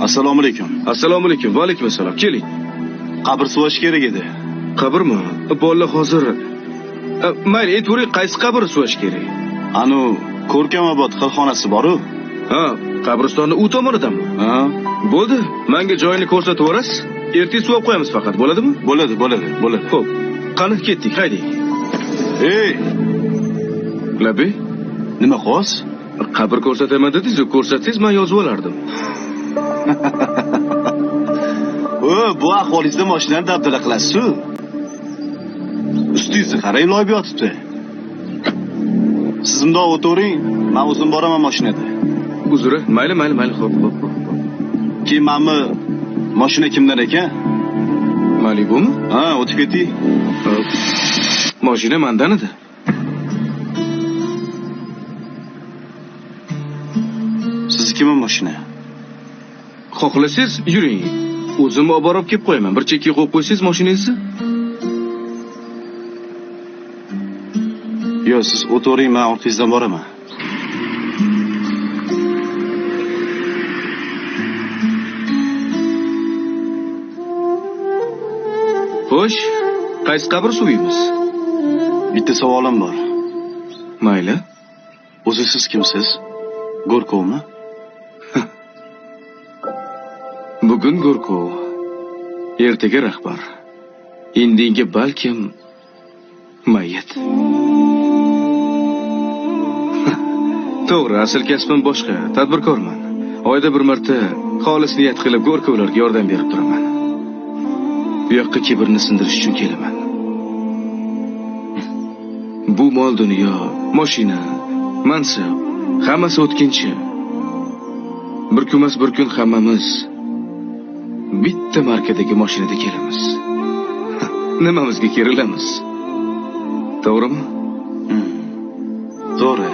Assalomu alaykum. Assalomu alaykum. Va alaykum assalom. Keling. Qabr suvash kerak edi. Qabrmi? Bola hozir. Mayli, aytavering, qaysi qabr suvash kerak? Anu Ko'rkamobod xilxonasi bor-ku. Ha, qabristonni u tomonidami? Ha, Bo'ldi. Menga joyini ko'rsatib o'rasiz. Ertaga suvab qo'yamiz faqat, bo'ladimi? bo'ladi. Xo'p. Qani ketdik, hayding. Ey, Labi, nima xos? qabr ko'rsataman dedingiz-ku, ko'rsatsangiz men yozib olardim. Bu ahvolingizda mashinani dabdala qilasiz-ku. Ustingizni qarang, loyib yotibdi. Siz bundoq o'tiring, men o'zim boraman mashinada. Uzr, mayli, xo'p. Keyin menmi mashina kimdan ekan? Malibumi? Ha, o'tib keting. Mashina mendan edi. Siznikimi mashina? Xohlasangiz yuring. O'zim olib borib kelib qo'yaman. Bir chekka qo'yib qo'ysangiz mashinangizni. Yo'q, siz o'tiring, men ortingizdan boraman. Xo'sh, qaysi qabr suvimiz? Bitta savolim bor. Mayli. O'zi siz kimsiz? Go'rkovmi? Bugun Go'rkov, ertaga rahbar. Indinga balkim mayit. To'g'ri, asl kasbim boshqa, tadbirkorman. Oyda bir marta xolis niyat qilib Go'rkovlarga yordam berib turaman. Bu yoqqa kibrni sindirish uchun kelaman. Bu mol dunyo, mashina, mansab, hammasi o'tkinchi. Bir kunmas bir kun hammamiz bitta markadagi mashinada kelamiz. Nimamizga kerilamiz? To'g'rimi? To'g'ri.